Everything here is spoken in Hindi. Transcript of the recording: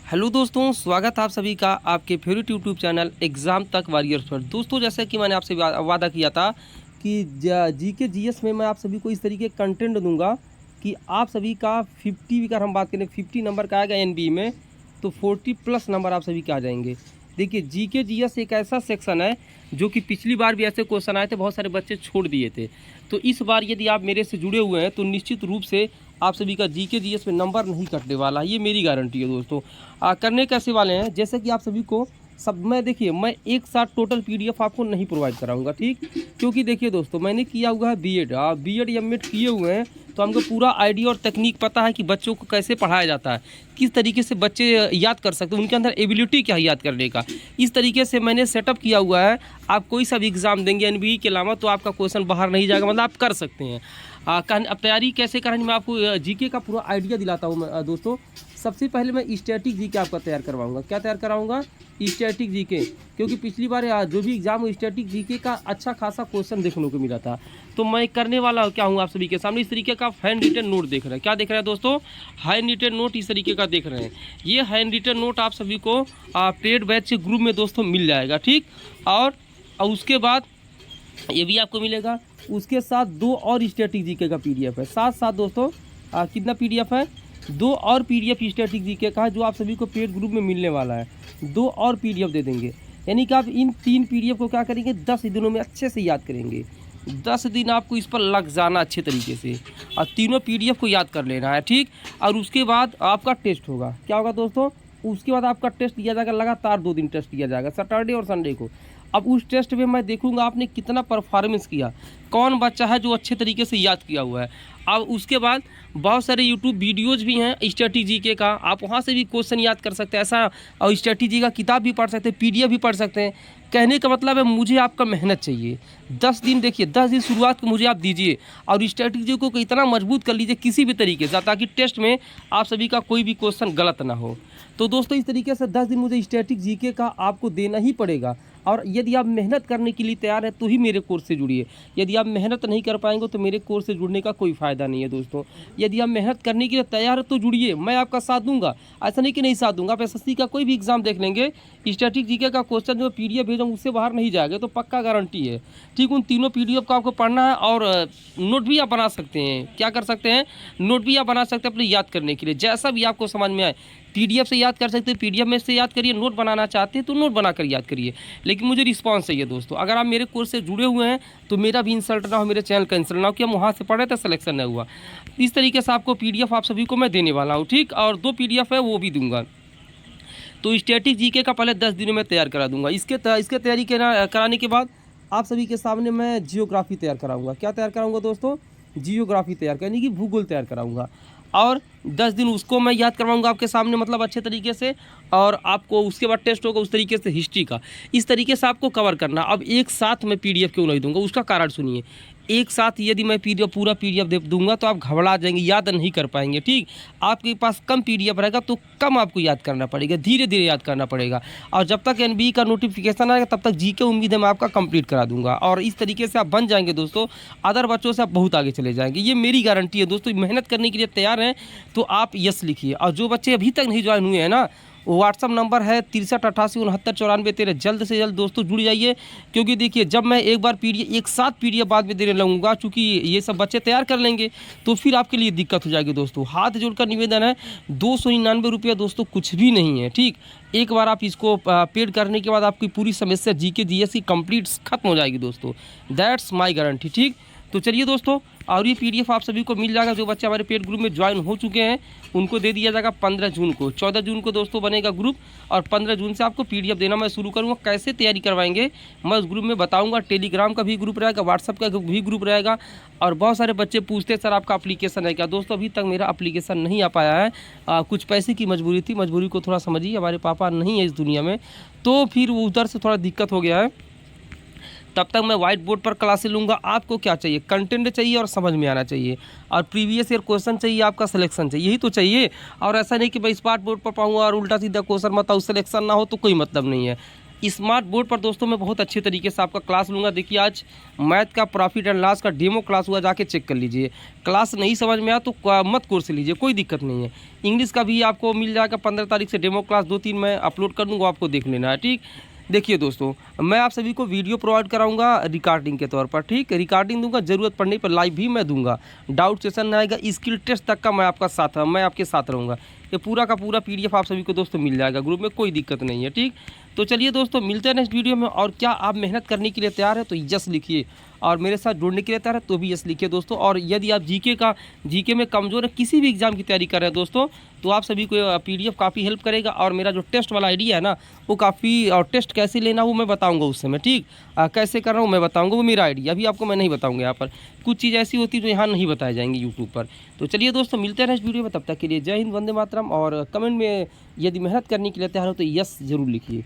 हेलो दोस्तों, स्वागत है आप सभी का आपके फेवरेट यूट्यूब चैनल एग्ज़ाम तक वॉरियर्स पर। दोस्तों, जैसे कि मैंने आपसे वादा किया था कि जीके जीएस में मैं आप सभी को इस तरीके कंटेंट दूंगा कि आप सभी का 50 का हम बात करें 50 नंबर का आएगा एनबी में, तो 40 प्लस नंबर आप सभी के आ जाएंगे। देखिए, जीके जीएस एक ऐसा सेक्शन है जो कि पिछली बार भी ऐसे क्वेश्चन आए थे, बहुत सारे बच्चे छोड़ दिए थे। तो इस बार यदि आप मेरे से जुड़े हुए हैं तो निश्चित रूप से आप सभी का जीके जीएस में नंबर नहीं कटने वाला है, ये मेरी गारंटी है दोस्तों। करने कैसे वाले हैं, जैसे कि आप सभी को सब मैं देखिए, मैं एक साथ टोटल पीडीएफ आपको नहीं प्रोवाइड कराऊंगा, ठीक। क्योंकि देखिए दोस्तों, मैंने किया हुआ है बीएड, बीएड एमएड किए हुए हैं, तो हमको पूरा आइडिया और तकनीक पता है कि बच्चों को कैसे पढ़ाया जाता है, किस तरीके से बच्चे याद कर सकते हैं, उनके अंदर एबिलिटी क्या है याद करने का। इस तरीके से मैंने सेटअप किया हुआ है। आप कोई सा भी एग्ज़ाम देंगे एनबीई के अलावा तो आपका क्वेश्चन बाहर नहीं जाएगा, मतलब आप कर सकते हैं। अब तैयारी कैसे करेंगे, मैं आपको जीके का पूरा आइडिया दिलाता हूँ दोस्तों। सबसे पहले मैं स्टैटिक जीके आपका तैयार करवाऊंगा। क्या तैयार कराऊंगा? स्टैटिक जीके, क्योंकि पिछली बार जो भी एग्जाम हो स्टैटिक जीके का अच्छा खासा क्वेश्चन देखने को मिला था। तो मैं करने वाला क्या हूँ आप सभी के सामने, इस तरीके का हैंड रिटन नोट देख रहे हैं। क्या देख रहे हैं दोस्तों? हैंड रिटन नोट इस तरीके का देख रहे हैं। ये हैंड रिटन नोट आप सभी को पेड बैच के ग्रुप में दोस्तों मिल जाएगा, ठीक। और उसके बाद ये भी आपको मिलेगा। उसके साथ दो और स्टैटिक जीके का पीडीएफ है, साथ साथ दोस्तों कितना पीडीएफ है? दो और पीडीएफ स्टैटिक जीके का है, जो आप सभी को पेड ग्रुप में मिलने वाला है। दो और पीडीएफ दे देंगे, यानी कि आप इन 3 पीडीएफ को क्या करेंगे, 10 दिनों में अच्छे से याद करेंगे। 10 दिन आपको इस पर लग जाना अच्छे तरीके से, और तीनों पीडीएफ को याद कर लेना है, ठीक। और उसके बाद आपका टेस्ट होगा। क्या होगा दोस्तों? उसके बाद आपका टेस्ट लिया जाएगा, लगातार 2 दिन टेस्ट लिया जाएगा, सैटरडे और संडे को। अब उस टेस्ट में मैं देखूंगा आपने कितना परफॉर्मेंस किया, कौन बच्चा है जो अच्छे तरीके से याद किया हुआ है। अब उसके बाद बहुत सारे यूट्यूब वीडियोज़ भी हैं स्ट्रेटजी के का, आप वहाँ से भी क्वेश्चन याद कर सकते हैं ऐसा, और स्ट्रेटजी का किताब भी पढ़ सकते हैं, पीडीएफ भी पढ़ सकते हैं। कहने का मतलब है मुझे आपका मेहनत चाहिए। 10 दिन देखिए, 10 दिन शुरुआत को मुझे आप दीजिए, और स्ट्रेटजी को इतना मजबूत कर लीजिए किसी भी तरीके से, ताकि टेस्ट में आप सभी का कोई भी क्वेश्चन गलत ना हो। तो दोस्तों, इस तरीके से 10 दिन मुझे स्टैटिक जीके का आपको देना ही पड़ेगा। और यदि आप मेहनत करने के लिए तैयार है तो ही मेरे कोर्स से जुड़िए। यदि आप मेहनत नहीं कर पाएंगे तो मेरे कोर्स से जुड़ने का कोई फ़ायदा नहीं है दोस्तों। यदि आप मेहनत करने के लिए तैयार है तो जुड़िए, मैं आपका साथ दूंगा। ऐसा नहीं कि नहीं साथ दूंगा। आप एसएससी का कोई भी एग्जाम देख लेंगे, स्टैटिक जीके का क्वेश्चन जो पीडीएफ भेजा उससे बाहर नहीं जाएगा, तो पक्का गारंटी है, ठीक। उन तीनों पीडीएफ को आपको पढ़ना है, और नोट भी आप बना सकते हैं। क्या कर सकते हैं? नोट भी आप बना सकते हैं अपने याद करने के लिए, जैसा भी आपको समझ में आए। पीडीएफ से याद कर सकते हैं, पीडीएफ में से याद करिए, नोट बनाना चाहते हैं तो नोट बनाकर याद करिए। लेकिन मुझे रिस्पांस चाहिए दोस्तों। अगर आप मेरे कोर्स से जुड़े हुए हैं तो मेरा भी इंसल्ट ना हो, मेरे चैनल का इंसल्ट ना हो कि हम वहाँ से पढ़े थे सिलेक्शन नहीं हुआ। इस तरीके से आपको पीडीएफ आप सभी को मैं देने वाला हूँ, ठीक। और 2 पीडीएफ है वो भी दूंगा। तो स्टैटिक जीके का पहले 10 दिनों में तैयार करा दूंगा। इसके तैयारी कराने के बाद आप सभी के सामने मैं जियोग्राफी तैयार कराऊंगा। क्या तैयार कराऊंगा दोस्तों? जियोग्राफी तैयार, यानी कि भूगोल तैयार कराऊंगा। और 10 दिन उसको मैं याद करवाऊंगा आपके सामने, मतलब अच्छे तरीके से। और आपको उसके बाद टेस्ट होगा उस तरीके से हिस्ट्री का। इस तरीके से आपको कवर करना। अब एक साथ मैं पीडीएफ क्यों नहीं दूंगा, उसका कारण सुनिए। एक साथ यदि मैं पूरा पीडीएफ दे दूंगा तो आप घबरा जाएंगे, याद नहीं कर पाएंगे, ठीक। आपके पास कम पीडीएफ रहेगा तो कम आपको याद करना पड़ेगा, धीरे धीरे याद करना पड़ेगा। और जब तक एनबीई का नोटिफिकेशन आएगा तब तक जीके उम्मीद है मैं आपका कंप्लीट करा दूंगा। और इस तरीके से आप बन जाएंगे दोस्तों, अदर बच्चों से आप बहुत आगे चले जाएंगे, ये मेरी गारंटी है दोस्तों। मेहनत करने के लिए तैयार हैं तो आप यस लिखिए। और जो बच्चे अभी तक नहीं ज्वाइन हुए हैं ना, व्हाट्सअप नंबर है 6388699413। जल्द से जल्द दोस्तों जुड़ जाइए, क्योंकि देखिए जब मैं एक बार पीडीएफ एक साथ पीडीएफ बाद में देने लगूंगा, चूँकि ये सब बच्चे तैयार कर लेंगे तो फिर आपके लिए दिक्कत हो जाएगी दोस्तों। हाथ जोड़कर निवेदन है, 299 रुपये दोस्तों कुछ भी नहीं है, ठीक। एक बार आप इसको पेड करने के बाद आपकी पूरी समस्या जीके जीएस की कंप्लीट खत्म हो जाएगी दोस्तों। दैट्स माय गारंटी, ठीक। तो चलिए दोस्तों, और ये पीडीएफ आप सभी को मिल जाएगा। जो बच्चे हमारे पेड ग्रुप में ज्वाइन हो चुके हैं उनको दे दिया जाएगा 15 जून को। 14 जून को दोस्तों बनेगा ग्रुप, और 15 जून से आपको पीडीएफ देना मैं शुरू करूँगा। कैसे तैयारी करवाएंगे मैं उस ग्रुप में बताऊँगा। टेलीग्राम का भी ग्रुप रहेगा, व्हाट्सअप का भी ग्रुप रहेगा। और बहुत सारे बच्चे पूछते हैं सर आपका एप्लीकेशन है क्या? दोस्तों, अभी तक मेरा एप्लीकेशन नहीं आ पाया है। कुछ पैसे की मजबूरी थी, मजबूरी को थोड़ा समझिए। हमारे पापा नहीं है इस दुनिया में, तो फिर उधर से थोड़ा दिक्कत हो गया है। तब तक मैं व्हाइट बोर्ड पर क्लासेस लूँगा। आपको क्या चाहिए? कंटेंट चाहिए और समझ में आना चाहिए, और प्रीवियस ईयर क्वेश्चन चाहिए, आपका सिलेक्शन चाहिए, यही तो चाहिए। और ऐसा नहीं कि मैं स्मार्ट बोर्ड पर पाऊँगा और उल्टा सीधा क्वेश्चन बताऊँ, सिलेक्शन ना हो तो कोई मतलब नहीं है। स्मार्ट बोर्ड पर दोस्तों मैं बहुत अच्छे तरीके से आपका क्लास लूँगा। देखिए आज मैथ का प्रॉफिट एंड लॉस का डेमो क्लास हुआ, जाके चेक कर लीजिए। क्लास नहीं समझ में आया तो मत कोर्स लीजिए, कोई दिक्कत नहीं है। इंग्लिश का भी आपको मिल जाएगा 15 तारीख से डेमो क्लास 2-3 मैं अपलोड कर दूँगा, आपको देख लेना है। ठीक, देखिए दोस्तों मैं आप सभी को वीडियो प्रोवाइड कराऊंगा रिकॉर्डिंग के तौर पर। ठीक, रिकॉर्डिंग दूंगा, ज़रूरत पड़ने पर लाइव भी मैं दूंगा। डाउट सेशन आएगा, स्किल टेस्ट तक का मैं आपके साथ रहूँगा। ये पूरा का पूरा PDF आप सभी को दोस्तों मिल जाएगा ग्रुप में, कोई दिक्कत नहीं है। ठीक, तो चलिए दोस्तों मिलते हैं नेक्स्ट वीडियो में। और क्या आप मेहनत करने के लिए तैयार है तो यस लिखिए, और मेरे साथ जुड़ने के लिए तैयार है तो भी यस लिखिए दोस्तों। और यदि आप जीके में कमज़ोर है, किसी भी एग्ज़ाम की तैयारी कर रहे हैं दोस्तों, तो आप सभी को PDF काफ़ी हेल्प करेगा। और मेरा जो टेस्ट वाला आइडिया है ना, वो काफ़ी, और टेस्ट कैसे लेना वो मैं बताऊंगा उस समय। ठीक, कैसे कर रहा हूँ मैं बताऊंगा, वो मेरा आइडिया अभी आपको मैं नहीं बताऊंगा। यहाँ पर कुछ चीज़ ऐसी होती है जो यहाँ नहीं बताई जाएंगी यूट्यूब पर। तो चलिए दोस्तों मिलते हैं नेक्स्ट वीडियो में, तब तक के लिए जय हिंद, वंदे मातरम। और कमेंट में यदि मेहनत करने के लिए तैयार हो तो यस ज़रूर लिखिए।